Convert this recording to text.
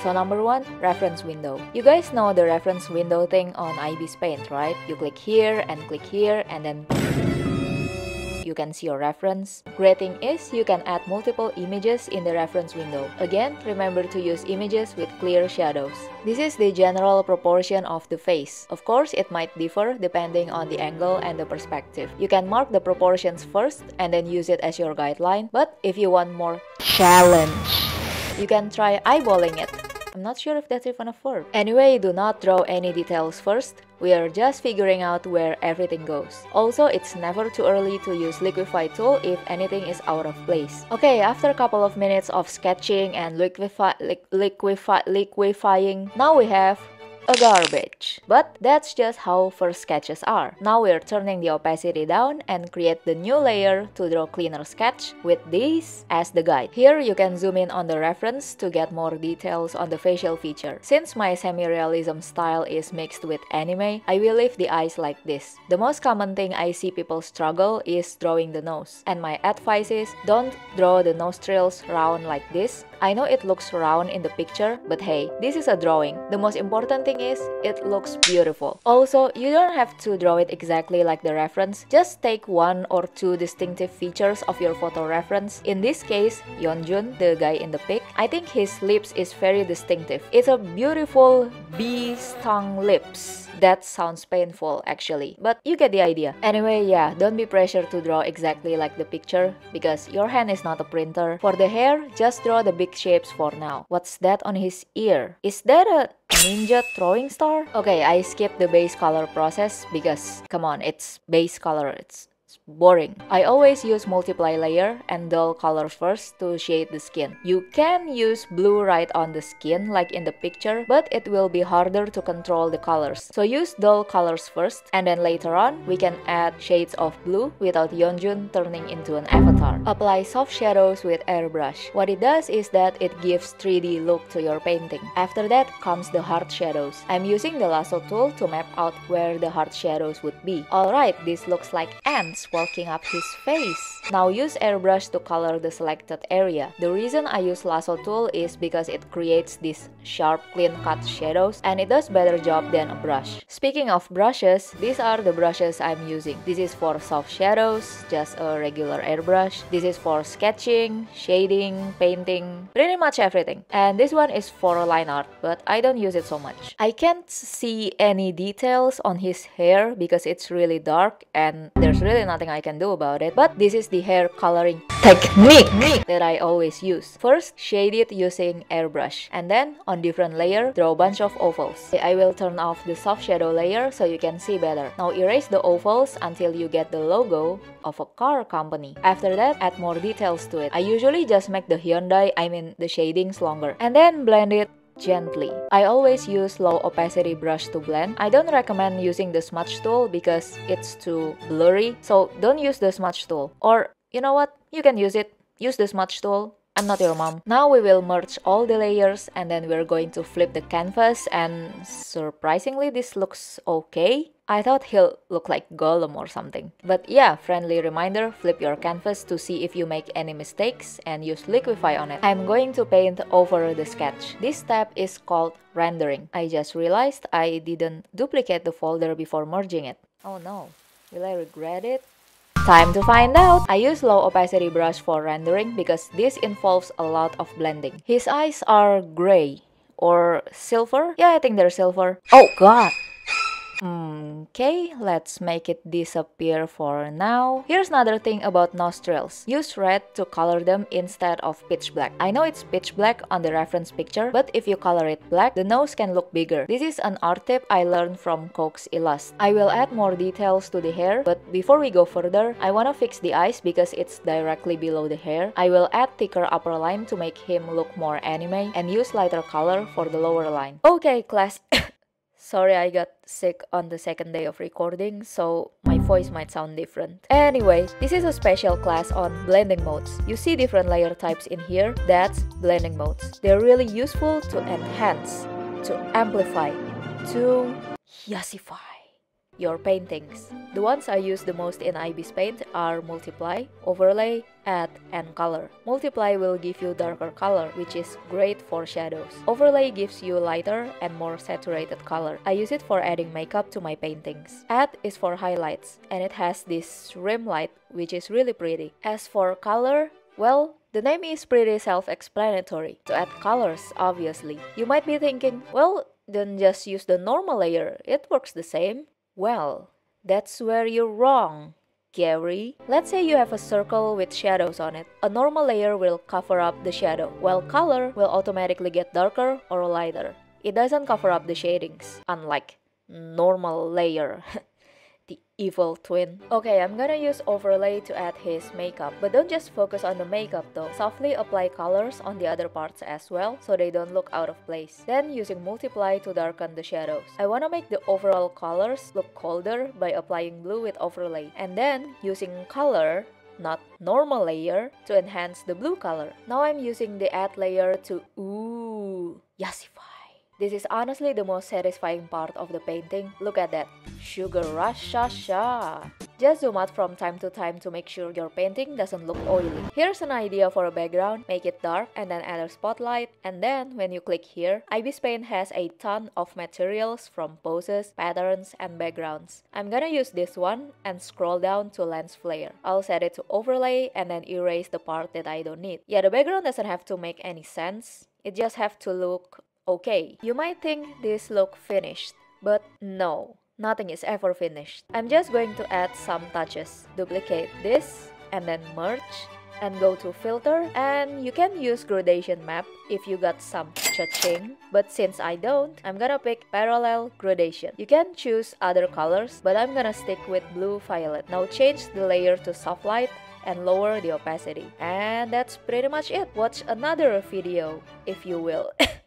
So number 1, reference window. You guys know the reference window thing on IBIS Paint, right? You click here, and then you can see your reference. Great thing is you can add multiple images in the reference window. Again, remember to use images with clear shadows. This is the general proportion of the face. Of course, it might differ depending on the angle and the perspective. You can mark the proportions first and then use it as your guideline. But if you want more challenge, you can try eyeballing it. I'm not sure if that's even a verb. Anyway, do not draw any details first. We are just figuring out where everything goes. Also, it's never too early to use Liquify tool if anything is out of place. Okay, after a couple of minutes of sketching and liquifying, now we have a garbage. But that's just how first sketches are. Now we're turning the opacity down and create the new layer to draw cleaner sketch with this as the guide. Here you can zoom in on the reference to get more details on the facial feature. Since my semi-realism style is mixed with anime, I will leave the eyes like this. The most common thing I see people struggle is drawing the nose. And my advice is, don't draw the nostrils round like this. I know it looks round in the picture, but hey, this is a drawing. The most important thing is, it looks beautiful. Also, you don't have to draw it exactly like the reference. Just take 1 or 2 distinctive features of your photo reference. In this case, Yeonjun, the guy in the pic, I think his lips is very distinctive. It's a beautiful bee-stung lips. That sounds painful actually, but you get the idea. Anyway, yeah, don't be pressured to draw exactly like the picture because your hand is not a printer. For the hair, just draw the big shapes for now. What's that on his ear? Is that a ninja throwing star? Okay, I skipped the base color process because, come on, it's base color. It's boring. I always use multiply layer and dull colors first to shade the skin. You can use blue right on the skin like in the picture, but it will be harder to control the colors. So use dull colors first, and then later on we can add shades of blue without Yeonjun turning into an avatar. Apply soft shadows with airbrush. What it does is that it gives 3D look to your painting. After that comes the hard shadows. I'm using the lasso tool to map out where the hard shadows would be. Alright, this looks like ants walking up his face. Now use airbrush to color the selected area. The reason I use lasso tool is because it creates these sharp, clean-cut shadows and it does better job than a brush. Speaking of brushes, these are the brushes I'm using. This is for soft shadows, just a regular airbrush. This is for sketching, shading, painting, pretty much everything. And this one is for line art, but I don't use it so much. I can't see any details on his hair because it's really dark and there's really nothing I can do about it, but this is the hair coloring technique that I always use. First, shade it using airbrush, and then on different layer, draw a bunch of ovals. I will turn off the soft shadow layer so you can see better. Now erase the ovals until you get the logo of a car company. After that, add more details to it. I usually just make the Hyundai, the shadings longer, and then blend it gently. I always use low opacity brush to blend. I don't recommend using the smudge tool because it's too blurry, so don't use the smudge tool. Or, you know what? You can use it. Use the smudge tool. I'm not your mom. Now we will merge all the layers and then we're going to flip the canvas, and surprisingly this looks okay. I thought he'll look like Gollum or something. But yeah, friendly reminder, flip your canvas to see if you make any mistakes and use Liquify on it. I'm going to paint over the sketch. This step is called rendering. I just realized I didn't duplicate the folder before merging it. Oh no, will I regret it? Time to find out! I use low opacity brush for rendering because this involves a lot of blending. His eyes are gray or silver? Yeah, I think they're silver. Oh god! Okay, let's make it disappear for now. Here's another thing about nostrils. Use red to color them instead of pitch black. I know it's pitch black on the reference picture, but if you color it black, the nose can look bigger. This is an art tip I learned from Coke's Illust. I will add more details to the hair, but before we go further, I wanna fix the eyes because it's directly below the hair. I will add thicker upper line to make him look more anime and use lighter color for the lower line. Okay, class. Sorry, I got sick on the second day of recording, so my voice might sound different. Anyway, this is a special class on blending modes. You see different layer types in here, that's blending modes. They're really useful to enhance, to amplify, to yasify. your paintings. The ones I use the most in IBIS Paint are Multiply, Overlay, Add, and Color. Multiply will give you darker color, which is great for shadows. Overlay gives you lighter and more saturated color. I use it for adding makeup to my paintings. Add is for highlights, and it has this rim light, which is really pretty. As for color, well, the name is pretty self-explanatory. To add colors, obviously. You might be thinking, well, then just use the normal layer, it works the same. Well, that's where you're wrong, Gary. Let's say you have a circle with shadows on it. A normal layer will cover up the shadow, while color will automatically get darker or lighter. It doesn't cover up the shadings, unlike normal layer. The evil twin. Okay, I'm gonna use overlay to add his makeup. But don't just focus on the makeup though. Softly apply colors on the other parts as well, so they don't look out of place. Then using multiply to darken the shadows. I wanna make the overall colors look colder by applying blue with overlay. And then using color, not normal layer, to enhance the blue color. Now I'm using the add layer to yassify. This is honestly the most satisfying part of the painting. Look at that. Sugar rush, sha. Just zoom out from time to time to make sure your painting doesn't look oily. Here's an idea for a background. Make it dark and then add a spotlight. And then when you click here, IBIS Paint has a ton of materials from poses, patterns, and backgrounds. I'm gonna use this one and scroll down to lens flare. I'll set it to overlay and then erase the part that I don't need. Yeah, the background doesn't have to make any sense. It just have to look okay. You might think this look finished, but no, nothing is ever finished. I'm just going to add some touches. Duplicate this and then merge and go to filter, and you can use gradation map if you got some cha-ching, but since I don't, I'm gonna pick parallel gradation. You can choose other colors, but I'm gonna stick with blue violet. Now change the layer to soft light and lower the opacity. And that's pretty much it. Watch another video if you will.